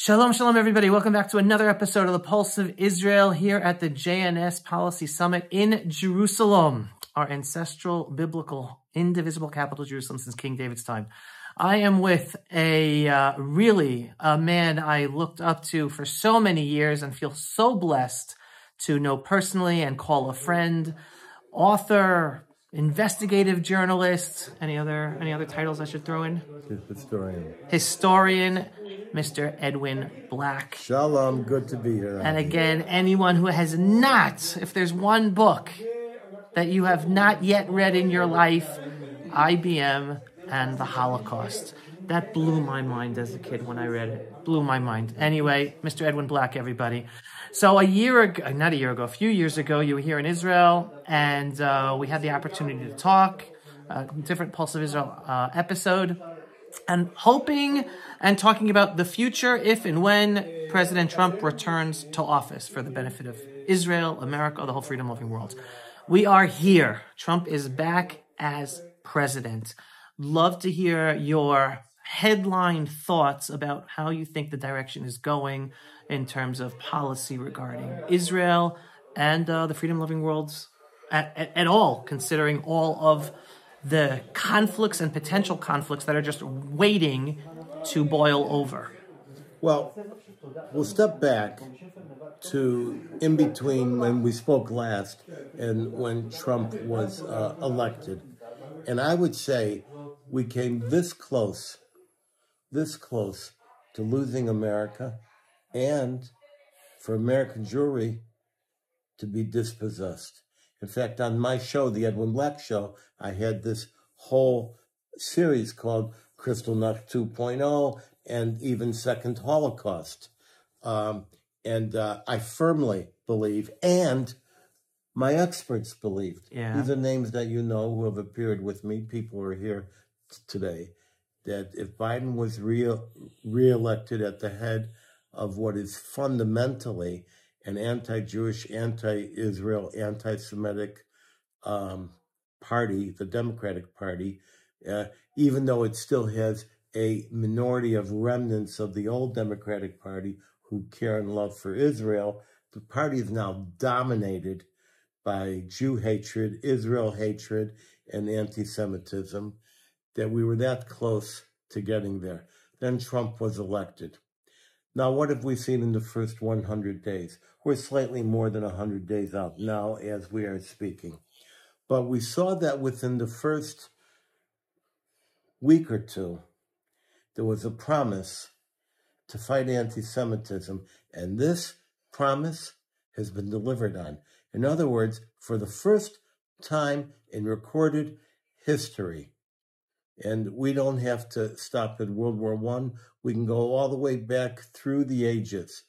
Shalom, shalom, everybody. Welcome back to another episode of the Pulse of Israel here at the JNS Policy Summit in Jerusalem, our ancestral, biblical, indivisible capital, Jerusalem, since King David's time. I am with a man I looked up to for so many years and feel so blessed to know personally and call a friend, author, investigative journalist. Any other titles I should throw in? Historian, Mr. Edwin Black. Shalom, good to be here. And again, anyone who has not, if there's one book that you have not yet read in your life, IBM and the Holocaust. That blew my mind as a kid when I read it. Blew my mind. Anyway, Mr. Edwin Black, everybody. So a few years ago, you were here in Israel, and we had the opportunity to talk, different Pulse of Israel episode, and hoping and talking about the future if and when President Trump returns to office for the benefit of Israel, America, the whole freedom-loving world. We are here. Trump is back as president. Love to hear your headline thoughts about how you think the direction is going in terms of policy regarding Israel and the freedom-loving worlds at all, considering all of the conflicts and potential conflicts that are just waiting to boil over. Well, we'll step back to in between when we spoke last and when Trump was elected. And I would say we came this close to losing America and for American Jewry to be dispossessed. In fact, on my show, the Edwin Black Show, I had this whole series called Crystal Nut 2.0 and even Second Holocaust. I firmly believe, and my experts believed, these are names that you know who have appeared with me, people who are here today, that if Biden was reelected at the head of what is fundamentally an anti-Jewish, anti-Israel, anti-Semitic party, the Democratic Party, even though it still has a minority of remnants of the old Democratic Party who care and love for Israel, the party is now dominated by Jew hatred, Israel hatred, and anti-Semitism, that we were that close to getting there. Then Trump was elected. Now, what have we seen in the first 100 days? We're slightly more than 100 days out now as we are speaking. But we saw that within the first week or two, there was a promise to fight anti-Semitism, and this promise has been delivered on. In other words, for the first time in recorded history, and we don't have to stop at World War I. We can go all the way back through the ages.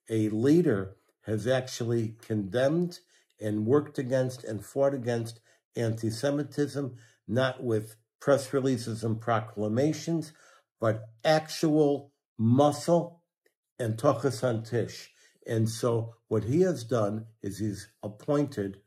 A leader has actually condemned and worked against and fought against anti-Semitism, not with press releases and proclamations, but actual muscle and tochas hantish. And so what he has done is he's appointed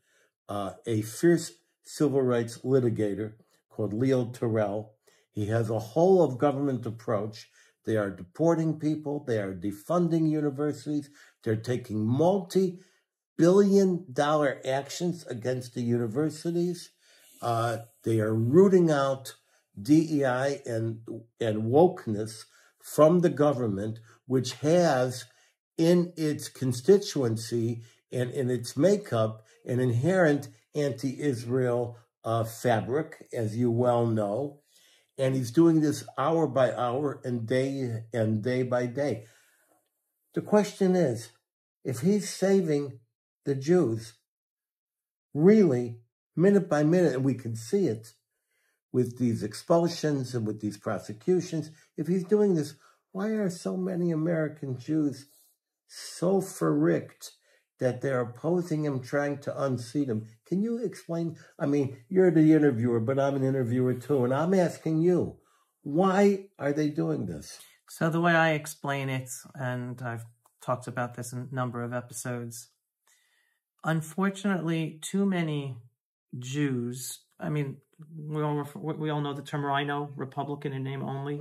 a fierce civil rights litigator called Leo Terrell. He has a whole of government approach. They are deporting people. They are defunding universities. They're taking multi-billion-dollar actions against the universities. They are rooting out DEI and wokeness from the government, which has in its constituency and in its makeup an inherent anti-Israel fabric, as you well know, and he's doing this hour by hour and day by day. The question is, if he's saving the Jews, really, minute by minute, and we can see it with these expulsions and with these prosecutions, if he's doing this, why are so many American Jews so verricked that they're opposing him, trying to unseat him? Can you explain? I mean, you're the interviewer, but I'm an interviewer too, and I'm asking you, why are they doing this? So the way I explain it, and I've talked about this in a number of episodes, unfortunately, too many Jews I mean, we all know the term rhino, Republican in name only.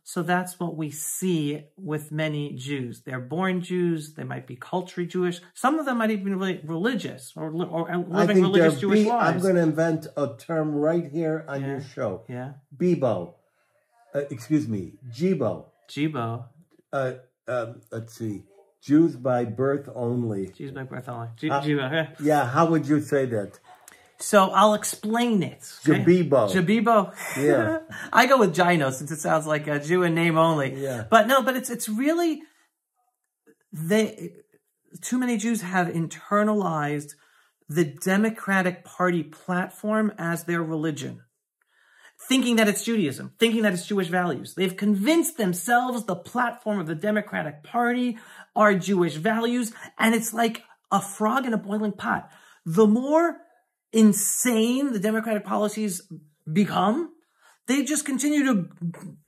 So that's what we see with many Jews. They're born Jews. They might be culturally Jewish. Some of them might even be religious or living religious Jewish lives. I'm going to invent a term right here on your show. Yeah. Jibo. Jibo. Let's see. Jews by birth only. Jews by birth only. Jibo. Yeah, how would you say that? So I'll explain it. Okay? Jabibo. Yeah. I go with Gino since it sounds like a Jew in name only. Yeah. But it's really, too many Jews have internalized the Democratic Party platform as their religion, thinking that it's Judaism, thinking that it's Jewish values. They've convinced themselves the platform of the Democratic Party are Jewish values, and it's like a frog in a boiling pot. The more insane the Democratic policies become, they just continue to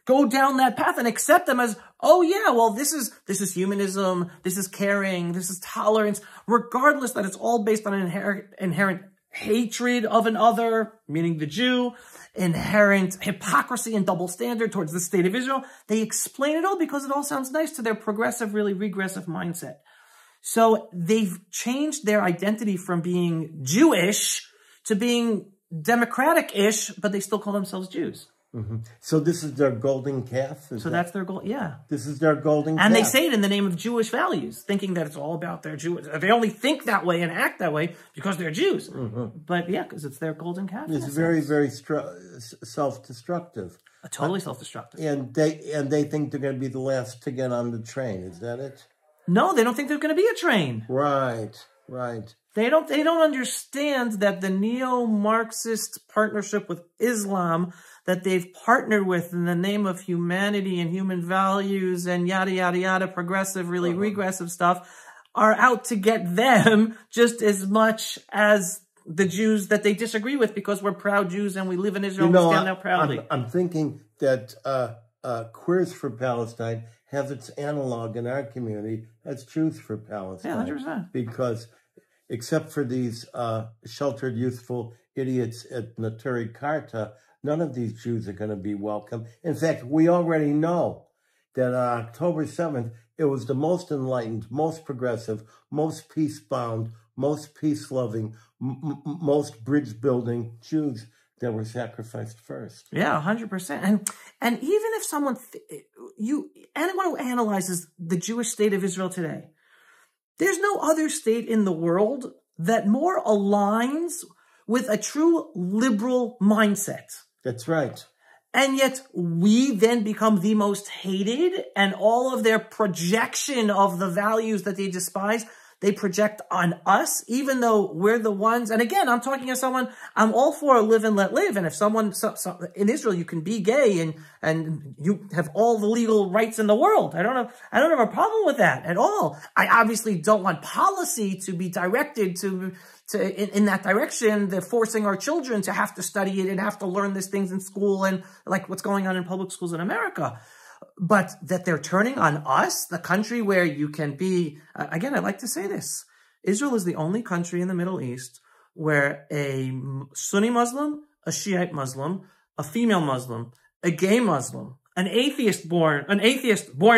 go down that path and accept them as, oh yeah, well, this is humanism, this is caring, this is tolerance, regardless that it's all based on an inherent hatred of an other, meaning the Jew, inherent hypocrisy and double standard towards the state of Israel. They explain it all because it all sounds nice to their progressive, really regressive mindset. So they've changed their identity from being Jewish to being democratic-ish, but they still call themselves Jews. So this is their golden calf? That's their goal, yeah. This is their golden calf. And they say it in the name of Jewish values, thinking that it's all about their Jewish. They only think that way and act that way because they're Jews. But yeah, because it's their golden calf. It's very, very self-destructive. Totally self-destructive. And they think they're going to be the last to get on the train. Is that it? No, they don't think there's going to be a train. Right. They don't understand that the neo-Marxist partnership with Islam that they've partnered with in the name of humanity and human values and yada, yada, yada, progressive, really regressive stuff, are out to get them just as much as the Jews that they disagree with because we're proud Jews and we live in Israel and we stand out proudly. I'm thinking that Queers for Palestine has its analog in our community as Truth for Palestine. Yeah, 100%. Because except for these sheltered, youthful idiots at Naturi Karta, none of these Jews are going to be welcome. In fact, we already know that on October 7th, it was the most enlightened, most progressive, most peace-bound, most peace-loving, most bridge-building Jews that were sacrificed first. Yeah, 100%. And even if someone, anyone who analyzes the Jewish state of Israel today, there's no other state in the world that more aligns with a true liberal mindset. That's right. And yet we then become the most hated, and all of their projection of the values that they despise, they project on us, even though we're the ones. And again, I'm talking as someone, I'm all for live and let live. And if someone, in Israel, you can be gay and you have all the legal rights in the world. I don't have a problem with that at all. I obviously don't want policy to be directed in that direction. They're forcing our children to have to study it and have to learn these things in school and like what's going on in public schools in America. But that they're turning on us, the country where you can be, again, I like to say this. Israel is the only country in the Middle East where a Sunni Muslim, a Shiite Muslim, a female Muslim, a gay Muslim, an atheist born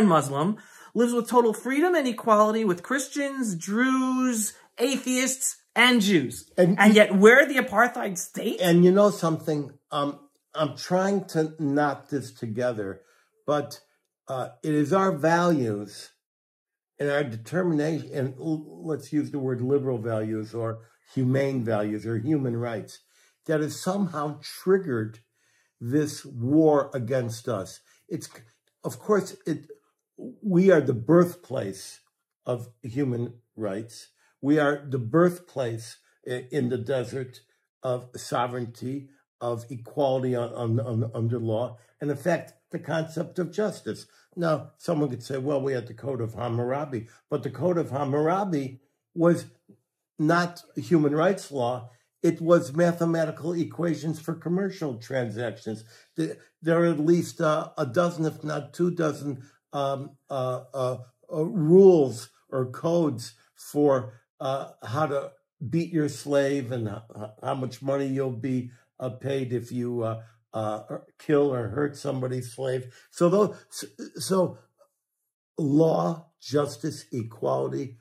Muslim lives with total freedom and equality with Christians, Druze, atheists, and Jews. And yet we're the apartheid state. And you know something? I'm trying to knot this together. But it is our values and our determination, and let's use the word liberal values or humane values or human rights, that has somehow triggered this war against us. We are the birthplace of human rights. We are the birthplace in the desert of sovereignty, of equality under law, and in fact, the concept of justice. Now, someone could say, well, we had the Code of Hammurabi, but the Code of Hammurabi was not human rights law. It was mathematical equations for commercial transactions. There are at least a dozen, if not 2 dozen, rules or codes for how to beat your slave and how much money you'll be paid if you kill or hurt somebody's slave. So law, justice, equality,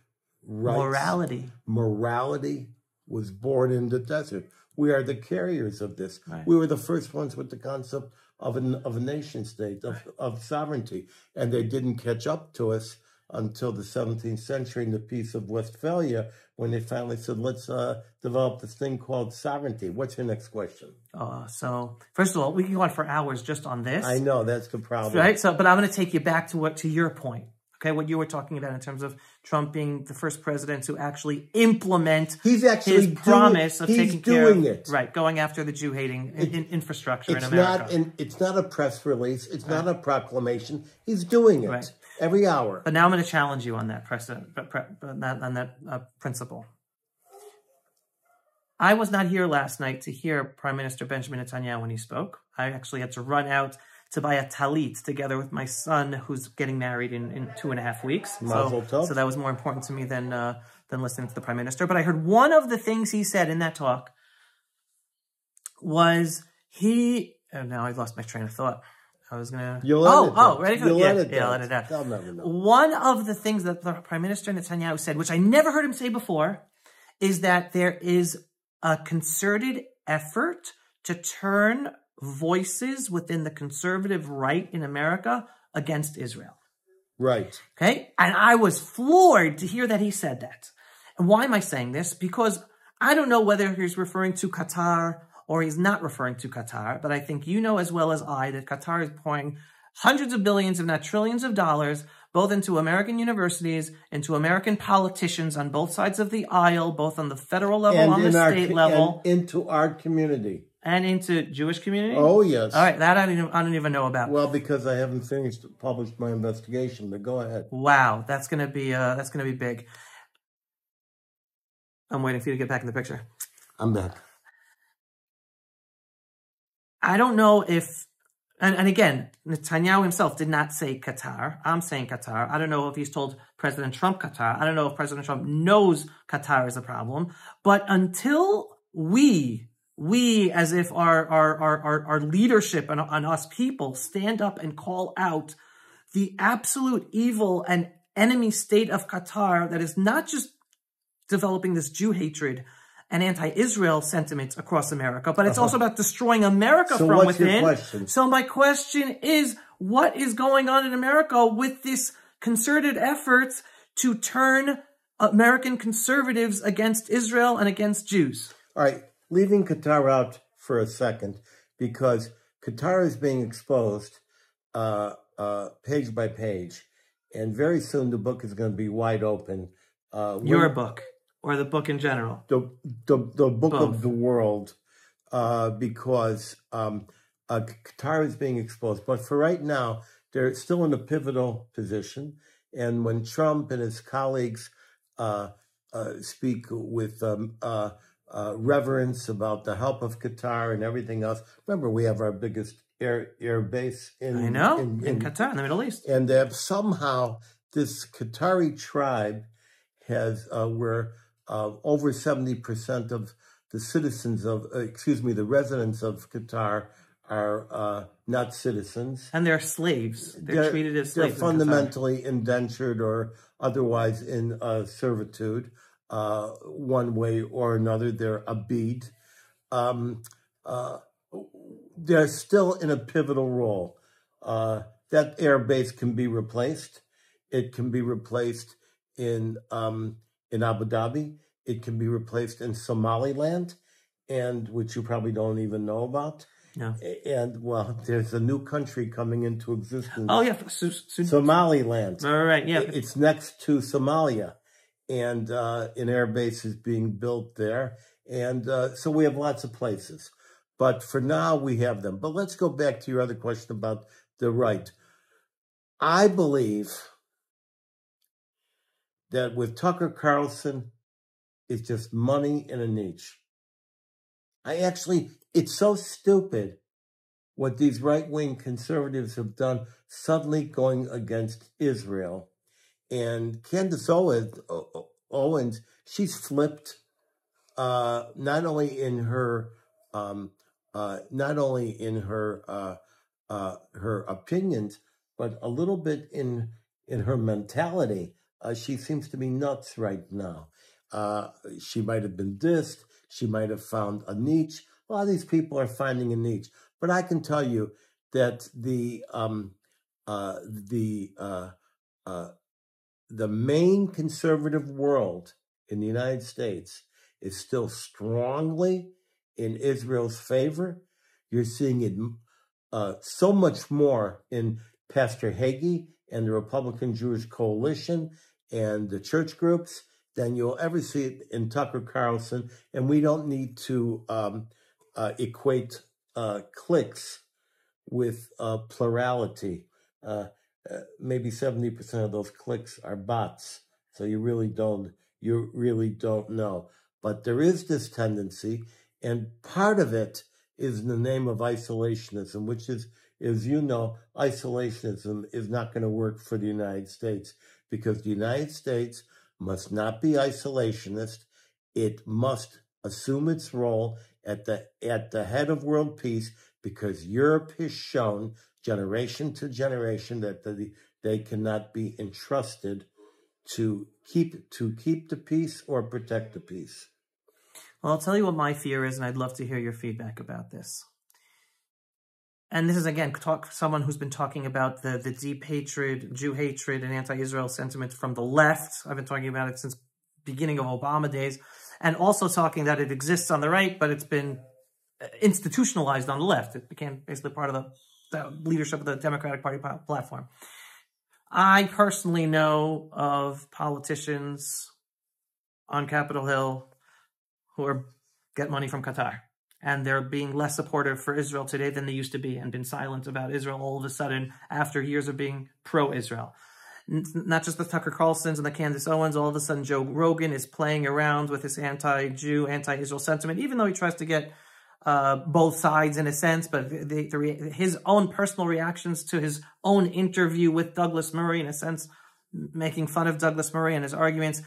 rights, morality was born in the desert. We are the carriers of this. Right. We were the first ones with the concept of a nation state, of sovereignty. And they didn't catch up to us until the 17th century in the Peace of Westphalia, when they finally said, let's develop this thing called sovereignty. What's your next question? So first of all, we can go on for hours just on this. I know, that's the problem. Right. So, but I'm going to take you back to your point. Okay, what you were talking about in terms of Trump being the first president to actually implement his promise of taking care of, right, going after the Jew-hating infrastructure in America. It's not a press release. It's not a proclamation. He's doing it every hour. But now I'm going to challenge you on that principle. I was not here last night to hear Prime Minister Benjamin Netanyahu when he spoke. I actually had to run out to buy a talit together with my son, who's getting married in 2.5 weeks. So that was more important to me than listening to the Prime Minister. But I heard one of the things he said in that talk was now I lost my train of thought. I was going to... ready for it? Yeah, let it out. I'll never know. One of the things that the Prime Minister Netanyahu said, which I never heard him say before, is that there is a concerted effort to turn voices within the conservative right in America against Israel. Right. Okay? And I was floored to hear that he said that. And why am I saying this? Because I don't know whether he's referring to Qatar or he's not referring to Qatar, but I think you know as well as I that Qatar is pouring hundreds of billions, if not trillions of dollars, both into American universities, into American politicians on both sides of the aisle, both on the federal level, and on the state level. And into our community. And into Jewish community? Oh, yes. All right, that I don't even know about. Well, because I haven't published my investigation, but go ahead. Wow, that's gonna be big. I'm waiting for you to get back in the picture. I'm back. I don't know if, and again, Netanyahu himself did not say Qatar. I'm saying Qatar. I don't know if he's told President Trump Qatar. I don't know if President Trump knows Qatar is a problem. But until we as if our leadership and us people stand up and call out the absolute evil and enemy state of Qatar that is not just developing this Jew hatred and anti-Israel sentiments across America, but it's also about destroying America from within. So what's your question? So my question is, what is going on in America with this concerted efforts to turn American conservatives against Israel and against Jews? All right. Leaving Qatar out for a second, because Qatar is being exposed page by page, and very soon the book is going to be wide open. Your book, or the book in general? The book of the world, because Qatar is being exposed. But for right now, they're still in a pivotal position, and when Trump and his colleagues speak with reverence about the help of Qatar and everything else. Remember, we have our biggest air base in Qatar, in the Middle East. And somehow this Qatari tribe has, where over 70% of the citizens of, the residents of Qatar are not citizens. And they're slaves. They're treated as slaves. They're fundamentally indentured or otherwise in servitude. One way or another, they're abid. They're still in a pivotal role. That air base can be replaced. It can be replaced in Abu Dhabi. It can be replaced in Somaliland, and which you probably don't even know about. No. And, well, there's a new country coming into existence. Oh, yeah. Somaliland. All right, yeah. It's next to Somalia. And an air base is being built there. And so we have lots of places. But for now, we have them. But let's go back to your other question about the right. I believe that with Tucker Carlson, it's just money in a niche. It's so stupid what these right-wing conservatives have done, suddenly going against Israel. And Candace Owens, she's flipped, not only in her not only in her her opinions, but a little bit in her mentality. She seems to be nuts right now. She might have been dissed. She might have found a niche. A lot of these people are finding a niche. But I can tell you that the main conservative world in the United States is still strongly in Israel's favor. You're seeing it so much more in Pastor Hagee and the Republican Jewish Coalition and the church groups than you'll ever see it in Tucker Carlson. And we don't need to equate cliques with plurality. Maybe 70% of those cliques are bots. So you really don't know. But there is this tendency, and part of it is in the name of isolationism, which is, as you know, isolationism is not going to work for the United States, because the United States must not be isolationist. It must assume its role at the head of world peace, because Europe has shown generation to generation that they cannot be entrusted to keep the peace or protect the peace. Well, I'll tell you what my fear is, and I'd love to hear your feedback about this. And this is, again, someone who's been talking about the deep hatred, Jew hatred, and anti-Israel sentiment from the left. I've been talking about it since beginning of Obama days, and also talking that it exists on the right, but it's been institutionalized on the left. It became basically part of the leadership of the Democratic Party platform. I personally know of politicians on Capitol Hill who get money from Qatar, and they're being less supportive for Israel today than they used to be, and been silent about Israel all of a sudden after years of being pro-Israel. Not just the Tucker Carlsons and the Candace Owens, all of a sudden Joe Rogan is playing around with his anti-Jew, anti-Israel sentiment, even though he tries to get both sides in a sense, but his own personal reactions to his own interview with Douglas Murray, in a sense, making fun of Douglas Murray and his arguments.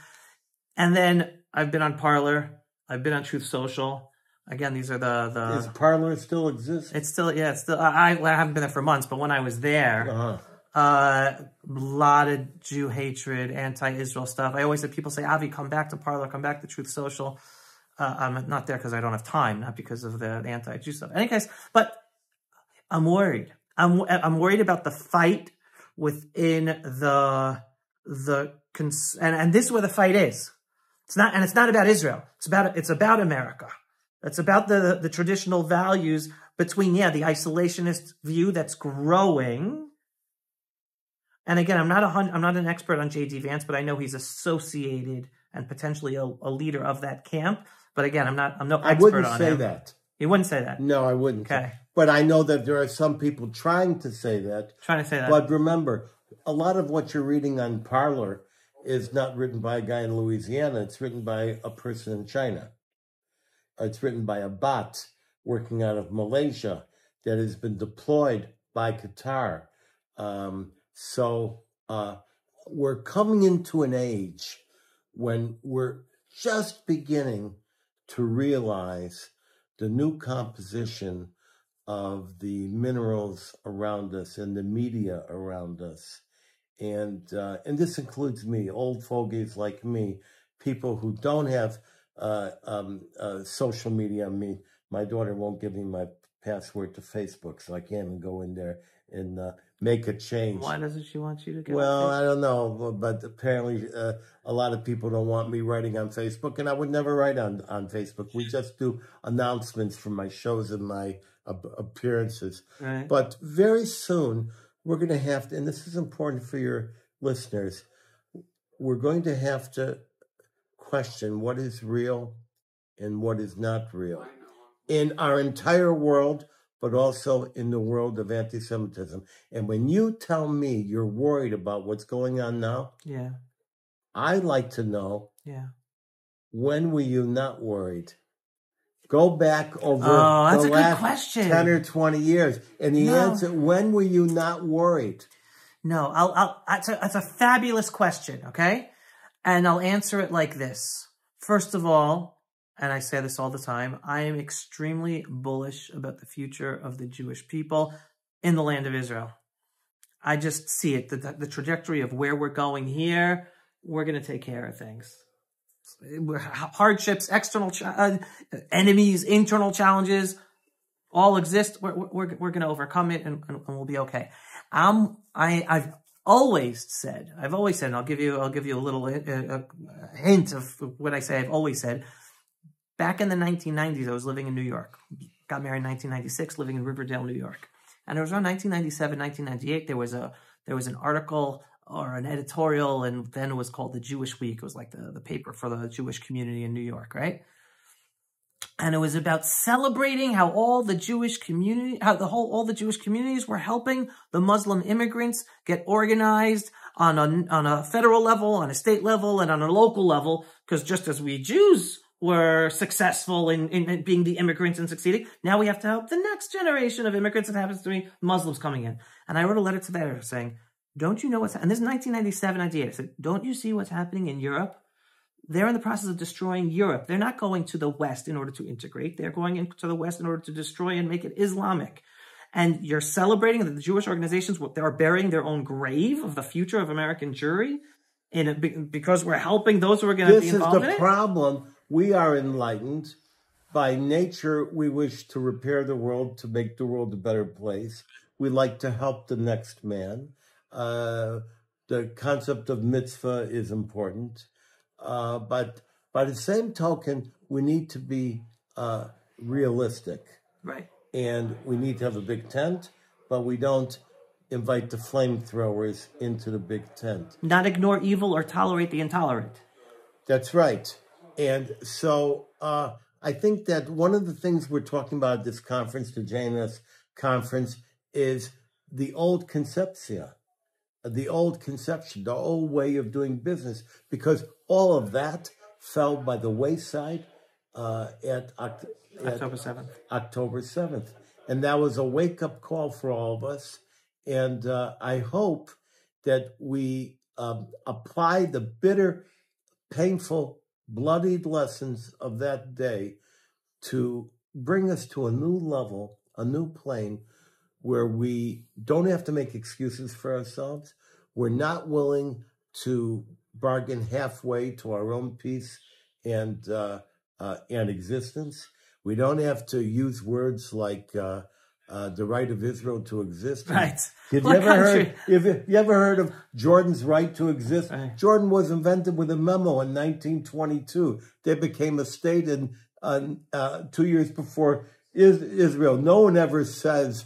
And then I've been on Parler, I've been on Truth Social. Again, these are the Does Parler still exist? It's still, yeah, it's still, I haven't been there for months, but when I was there, a lot of Jew hatred, anti-Israel stuff. I always had people say, Avi, come back to Parler, come back to Truth Social. I'm not there because I don't have time, not because of the anti-Jew stuff. In any case, but I'm worried. I'm worried about the fight within and this is where the fight is. It's not about Israel. It's about America. It's about the traditional values between, the isolationist view that's growing. And again, I'm not an expert on J.D. Vance, but I know he's associated and potentially a leader of that camp. But again, I'm no expert on him. I wouldn't say that. You wouldn't say that? No, I wouldn't. Okay. But I know that there are some people trying to say that. But remember, a lot of what you're reading on Parler is not written by a guy in Louisiana. It's written by a person in China. It's written by a bot working out of Malaysia that has been deployed by Qatar. So we're coming into an age when we're just beginning to realize the new composition of the minerals around us and the media around us. And this includes me, old fogies like me, people who don't have social media on me. My daughter won't give me my password to Facebook, so I can't even go in there and make a change. Why doesn't she want you to get Well, I don't know, but apparently a lot of people don't want me writing on Facebook, and I would never write on Facebook. We just do announcements from my shows and my appearances. Right. But very soon, we're going to have to, and this is important for your listeners, we're going to have to question what is real and what is not real in our entire world, but also in the world of anti-Semitism. And when you tell me you're worried about what's going on now, I'd like to know, when were you not worried? Go back over the last 10 or 20 years. And the answer, when were you not worried? No, that's a fabulous question, okay? And I'll answer it like this. First of all, and I say this all the time, I am extremely bullish about the future of the Jewish people in the land of Israel. I just see it, the trajectory of where we're going here, we're going to take care of things. Hardships, external enemies, internal challenges, all exist. We're going to overcome it, and we'll be okay. I've always said, and I'll give you a little hint of what I say. I've always said. Back in the 1990s, I was living in New York. Got married in 1996, living in Riverdale, New York. And it was around 1997, 1998. There was an article or an editorial, and then it was called the Jewish Week. It was like the paper for the Jewish community in New York, right? And it was about celebrating how all the Jewish communities were helping the Muslim immigrants get organized on a federal level, on a state level, and on a local level. Because just as we Jews were successful in being the immigrants and succeeding, now we have to help the next generation of immigrants, that happens to be Muslims coming in. And I wrote a letter to them saying, don't you know what's happening? And this is 1997, 98. I said, don't you see what's happening in Europe? They're in the process of destroying Europe. They're not going to the West in order to integrate. They're going into the West in order to destroy and make it Islamic. And you're celebrating that the Jewish organizations, they are burying their own grave of the future of American Jewry because we're helping those who are going to be involved in it? This is the problem. We are enlightened. By nature, we wish to repair the world, to make the world a better place. We like to help the next man. The concept of mitzvah is important. But by the same token, we need to be realistic. Right. And we need to have a big tent, but we don't invite the flamethrowers into the big tent. Not ignore evil or tolerate the intolerant. That's right. And so I think that one of the things we're talking about at this conference, the JNS conference, is the old conception, the old way of doing business, because all of that fell by the wayside at October 7th. October 7th. And that was a wake-up call for all of us. And I hope that we apply the bitter, painful, bloodied lessons of that day to bring us to a new level, a new plane, where we don't have to make excuses for ourselves. We're not willing to bargain halfway to our own peace and existence. We don't have to use words like the right of Israel to exist. Right. Have you ever heard of Jordan's right to exist? Right. Jordan was invented with a memo in 1922. They became a state in 2 years before Israel. No one ever says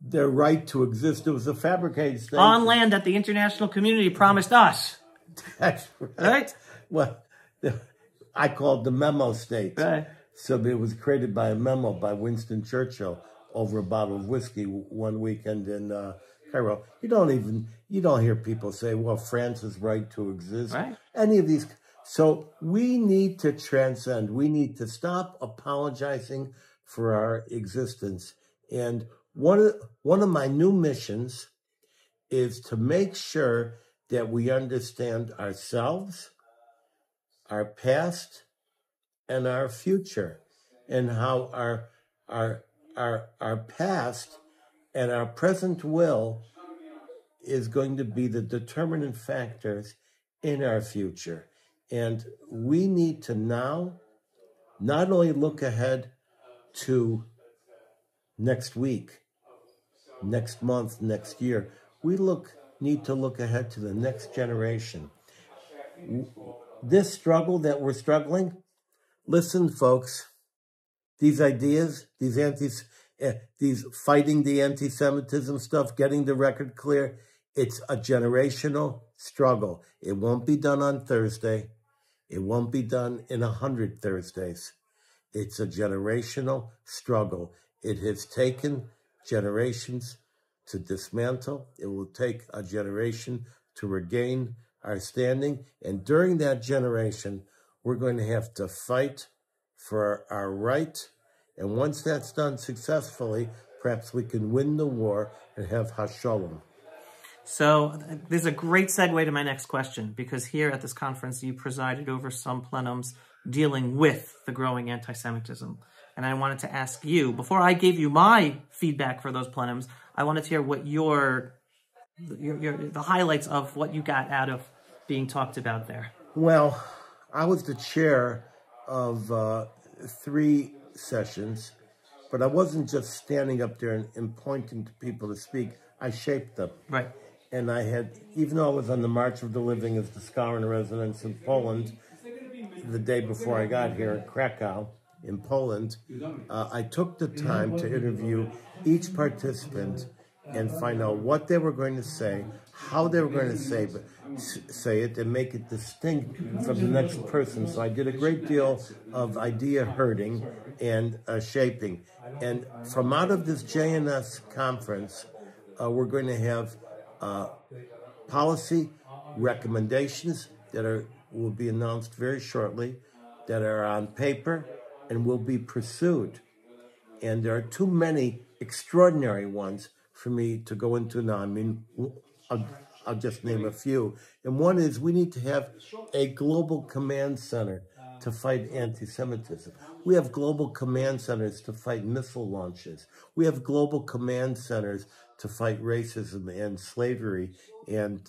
their right to exist. It was a fabricated state. On land that the international community promised us. That's right. Well, I call it the memo state. Right. So it was created by a memo by Winston Churchill over a bottle of whiskey one weekend in Cairo. You don't hear people say, well, France's right to exist. Right. Any of these. So we need to transcend. We need to stop apologizing for our existence. And one of my new missions is to make sure that we understand ourselves, our past, and our future, and how our past and our present will is going to be the determinant factors in our future. And we need to now not only look ahead to next week, next month, next year, we need to look ahead to the next generation. This struggle that we're struggling, listen, folks, these ideas, these fighting the anti-Semitism stuff, getting the record clear, it's a generational struggle. It won't be done on Thursday. It won't be done in 100 Thursdays. It's a generational struggle. It has taken generations to dismantle. It will take a generation to regain our standing. And during that generation, we're going to have to fight for our right. And once that's done successfully, perhaps we can win the war and have Hashalom. So there's a great segue to my next question, because here at this conference, you presided over some plenums dealing with the growing anti-Semitism. And I wanted to ask you, before I gave you my feedback for those plenums, I wanted to hear what the highlights of what you got out of being talked about there. Well, I was the chair of 3 sessions, but I wasn't just standing up there and pointing to people to speak. I shaped them. Right. And I had, even though I was on the March of the Living as the scholar in residence in Poland, the day before I got here in Krakow, in Poland, I took the time to interview each participant and find out what they were going to say, how they were going to say it, and make it distinct from the next person. So I did a great deal of idea herding and shaping. And from out of this JNS conference, we're going to have policy recommendations that will be announced very shortly, that are on paper and will be pursued. And there are too many extraordinary ones for me to go into now. I mean, I'll just name a few. And one is, we need to have a global command center to fight anti-Semitism. We have global command centers to fight missile launches. We have global command centers to fight racism and slavery and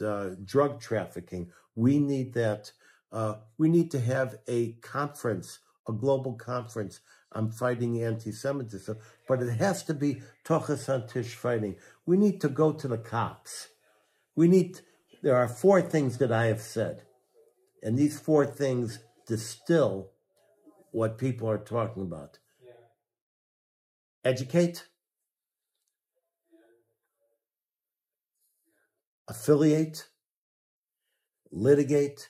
drug trafficking. We need that. We need to have a conference, a global conference on fighting anti-Semitism, but it has to be tochas on tish fighting. We need to go to the cops. There are 4 things that I have said, and these 4 things distill what people are talking about. Educate, affiliate, litigate,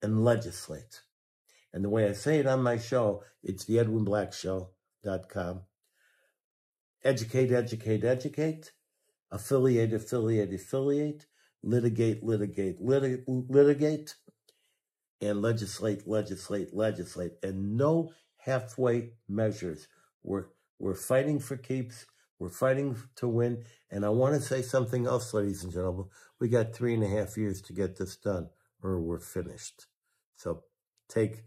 and legislate. And the way I say it on my show, it's the EdwinBlackShow.com. Educate, educate, educate. Affiliate, affiliate, affiliate. Litigate, litigate, litigate. And legislate, legislate, legislate. And no halfway measures. We're fighting for keeps. We're fighting to win. And I want to say something else, ladies and gentlemen. We got 3.5 years to get this done, or we're finished. So take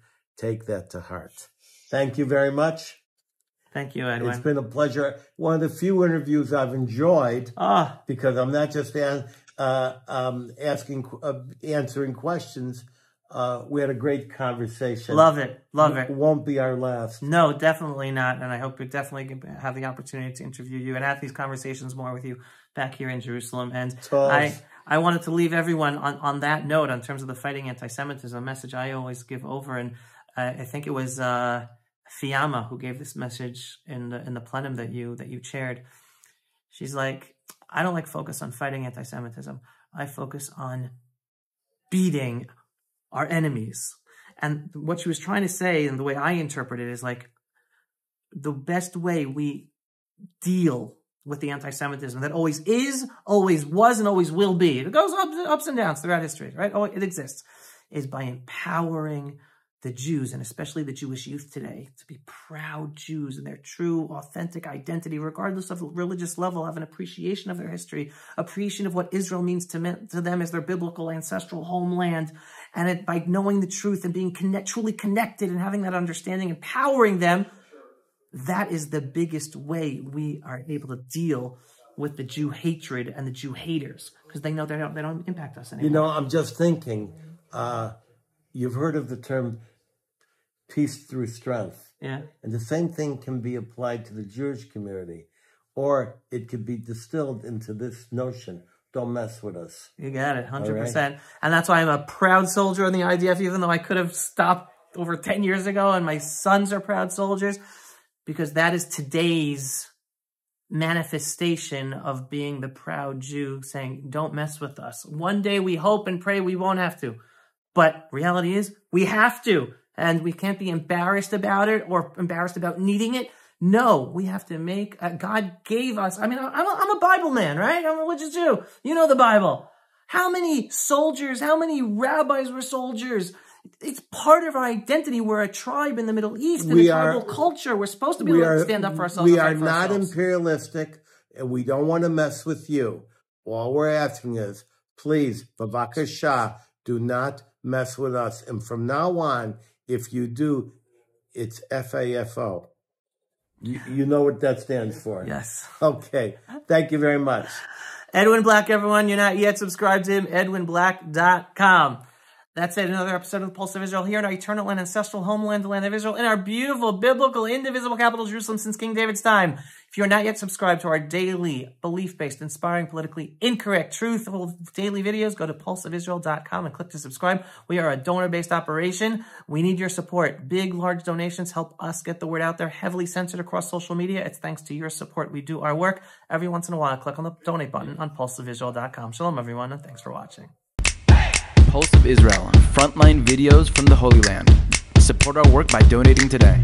that to heart. Thank you very much. Thank you, Edwin. It's been a pleasure. One of the few interviews I've enjoyed, because I'm not just answering questions. We had a great conversation. Love it. Love it. It won't be our last. No, definitely not. And I hope we definitely have the opportunity to interview you and have these conversations more with you back here in Jerusalem. And I wanted to leave everyone on that note in terms of the fighting anti-Semitism, a message I always give over. And I think it was Fiamma who gave this message in the plenum that you chaired. She's like, I don't focus on fighting anti-Semitism. I focus on beating our enemies. And what she was trying to say, and the way I interpret it, is like, the best way we deal with the anti-Semitism that always is, always was, and always will be, it goes ups and downs throughout history, right? Oh, it exists, is by empowering the Jews, and especially the Jewish youth today, to be proud Jews in their true, authentic identity, regardless of religious level, have an appreciation of their history, appreciation of what Israel means to them as their biblical ancestral homeland, and by knowing the truth and being truly connected and having that understanding, empowering them. That is the biggest way we are able to deal with the Jew hatred and the Jew haters, because they know they don't impact us anymore. You know, I'm just thinking, you've heard of the term peace through strength. Yeah. And the same thing can be applied to the Jewish community, or it could be distilled into this notion: don't mess with us. You got it, 100%. Right. And that's why I'm a proud soldier in the IDF, even though I could have stopped over 10 years ago, and my sons are proud soldiers, because that is today's manifestation of being the proud Jew, saying, don't mess with us. One day we hope and pray we won't have to. But reality is, we have to. And we can't be embarrassed about it or embarrassed about needing it. No, we have to make, God gave us, I mean, I'm a Bible man, right? I'm a religious Jew. You know the Bible. How many soldiers, how many rabbis were soldiers? It's part of our identity. We're a tribe in the Middle East, in a tribal culture. We're supposed to be able to stand up for ourselves. We are not imperialistic, and we don't want to mess with you. All we're asking is, please, bavakasha, do not mess with us. And from now on, if you do, it's FAFO. You know what that stands for? Yes. Okay. Thank you very much. Edwin Black, everyone. You're not yet subscribed to him. EdwinBlack.com. That's it. Another episode of the Pulse of Israel here in our eternal and ancestral homeland, the land of Israel, in our beautiful, biblical, indivisible capital, Jerusalem, since King David's time. If you're not yet subscribed to our daily, belief-based, inspiring, politically incorrect, truthful daily videos, go to pulseofisrael.com and click to subscribe. We are a donor-based operation. We need your support. Big, large donations help us get the word out there, heavily censored across social media. It's thanks to your support we do our work. Every once in a while, click on the donate button on pulseofisrael.com. Shalom, everyone, and thanks for watching. Pulse of Israel, frontline videos from the Holy Land. Support our work by donating today.